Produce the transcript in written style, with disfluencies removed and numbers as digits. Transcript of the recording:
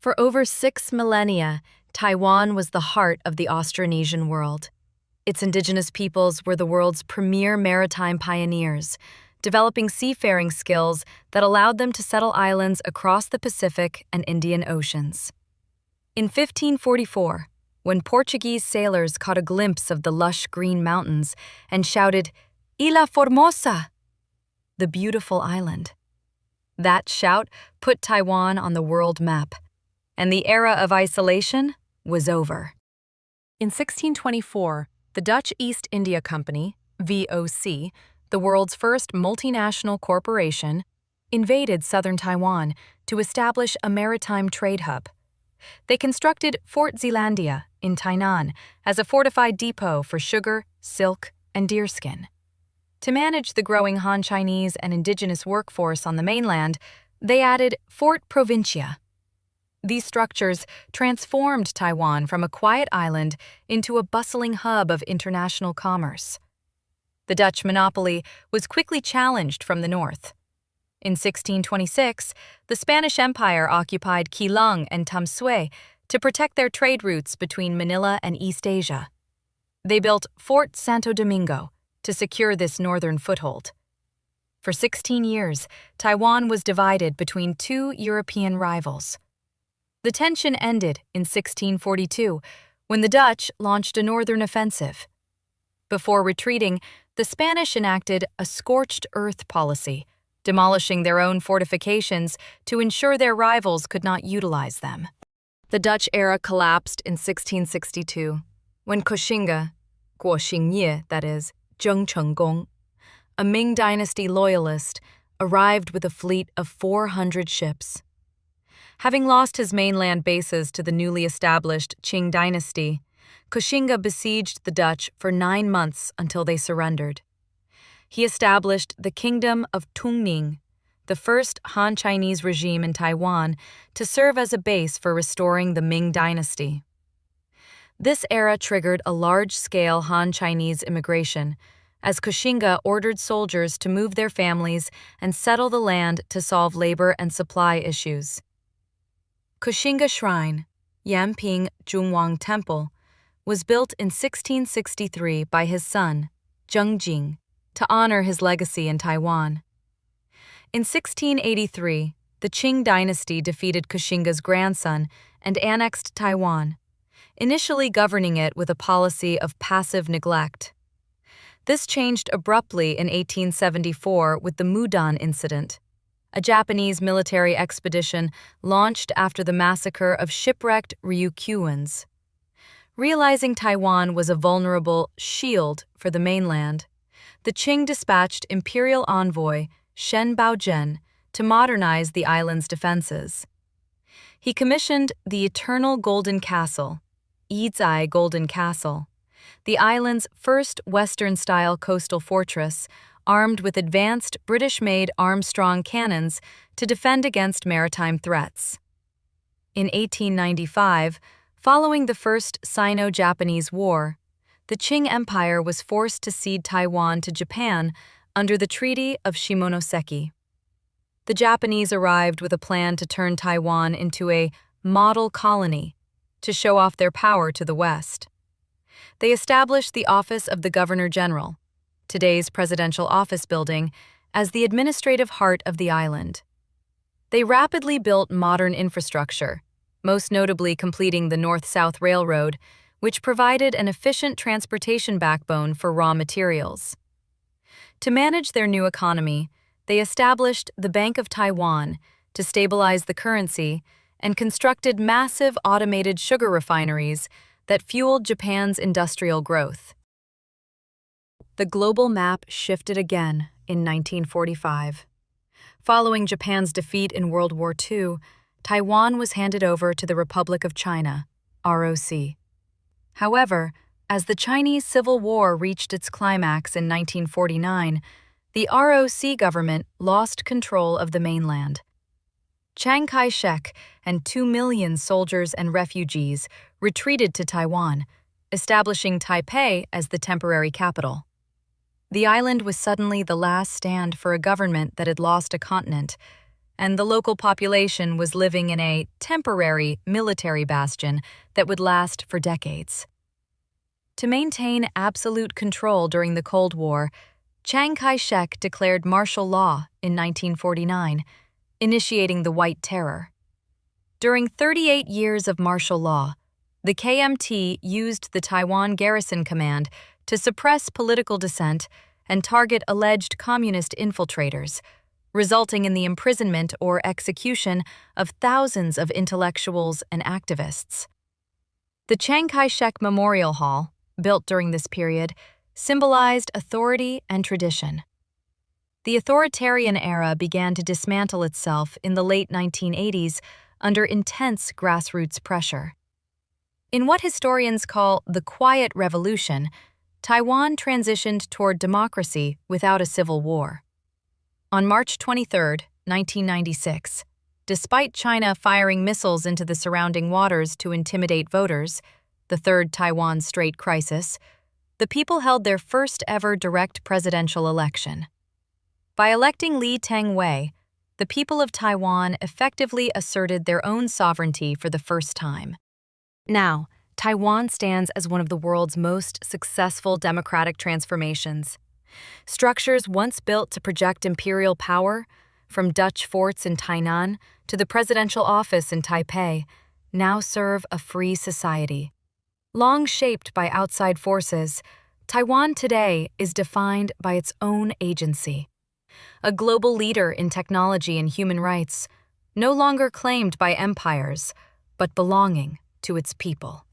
For over 6 millennia, Taiwan was the heart of the Austronesian world. Its indigenous peoples were the world's premier maritime pioneers, developing seafaring skills that allowed them to settle islands across the Pacific and Indian Oceans. In 1544, when Portuguese sailors caught a glimpse of the lush green mountains and shouted, "Ilha Formosa!" the beautiful island. That shout put Taiwan on the world map, and the era of isolation was over. In 1624, the Dutch East India Company, VOC, the world's first multinational corporation, invaded southern Taiwan to establish a maritime trade hub. They constructed Fort Zeelandia in Tainan as a fortified depot for sugar, silk, and deerskin. To manage the growing Han Chinese and indigenous workforce on the mainland, they added Fort Provincia. These structures transformed Taiwan from a quiet island into a bustling hub of international commerce. The Dutch monopoly was quickly challenged from the north. In 1626, the Spanish Empire occupied Keelung and Tamsui to protect their trade routes between Manila and East Asia. They built Fort Santo Domingo to secure this northern foothold. For 16 years, Taiwan was divided between two European rivals. The tension ended in 1642, when the Dutch launched a northern offensive. Before retreating, the Spanish enacted a scorched earth policy, demolishing their own fortifications to ensure their rivals could not utilize them. The Dutch era collapsed in 1662, when Koxinga, Guo Xingye, that is, Zheng Chenggong, a Ming Dynasty loyalist, arrived with a fleet of 400 ships. Having lost his mainland bases to the newly established Qing Dynasty, Koxinga besieged the Dutch for 9 months until they surrendered. He established the Kingdom of Tungning, the first Han Chinese regime in Taiwan, to serve as a base for restoring the Ming Dynasty. This era triggered a large-scale Han Chinese immigration, as Koxinga ordered soldiers to move their families and settle the land to solve labor and supply issues. Koxinga Shrine, Yamping Zhongwang Temple, was built in 1663 by his son, Zheng Jing, to honor his legacy in Taiwan. In 1683, the Qing dynasty defeated Koxinga's grandson and annexed Taiwan, initially governing it with a policy of passive neglect. This changed abruptly in 1874 with the Mudan Incident, a Japanese military expedition launched after the massacre of shipwrecked Ryukyuans. Realizing Taiwan was a vulnerable shield for the mainland, the Qing dispatched imperial envoy Shen Baozhen to modernize the island's defenses. He commissioned the Eternal Golden Castle, Yizai Golden Castle, the island's first Western-style coastal fortress, armed with advanced British-made Armstrong cannons to defend against maritime threats. In 1895, following the First Sino-Japanese War, the Qing Empire was forced to cede Taiwan to Japan under the Treaty of Shimonoseki. The Japanese arrived with a plan to turn Taiwan into a model colony to show off their power to the West. They established the Office of the Governor-General, today's presidential office building, as the administrative heart of the island. They rapidly built modern infrastructure, most notably completing the North-South Railroad, which provided an efficient transportation backbone for raw materials. To manage their new economy, they established the Bank of Taiwan to stabilize the currency and constructed massive automated sugar refineries that fueled Japan's industrial growth. The global map shifted again in 1945. Following Japan's defeat in World War II, Taiwan was handed over to the Republic of China, ROC. However, as the Chinese Civil War reached its climax in 1949, the ROC government lost control of the mainland. Chiang Kai-shek and 2 million soldiers and refugees retreated to Taiwan, establishing Taipei as the temporary capital. The island was suddenly the last stand for a government that had lost a continent, and the local population was living in a temporary military bastion that would last for decades. To maintain absolute control during the Cold War, Chiang Kai-shek declared martial law in 1949, initiating the White Terror. During 38 years of martial law, the KMT used the Taiwan Garrison Command to suppress political dissent and target alleged communist infiltrators, resulting in the imprisonment or execution of thousands of intellectuals and activists. The Chiang Kai-shek Memorial Hall, built during this period, symbolized authority and tradition. The authoritarian era began to dismantle itself in the late 1980s under intense grassroots pressure. In what historians call the Quiet Revolution, Taiwan transitioned toward democracy without a civil war. On March 23, 1996, despite China firing missiles into the surrounding waters to intimidate voters, the Third Taiwan Strait crisis, the people held their first-ever direct presidential election. By electing Lee Teng-hui, the people of Taiwan effectively asserted their own sovereignty for the first time. Now, Taiwan stands as one of the world's most successful democratic transformations. Structures once built to project imperial power, from Dutch forts in Tainan to the presidential office in Taipei, now serve a free society. Long shaped by outside forces, Taiwan today is defined by its own agency. A global leader in technology and human rights, no longer claimed by empires, but belonging to its people.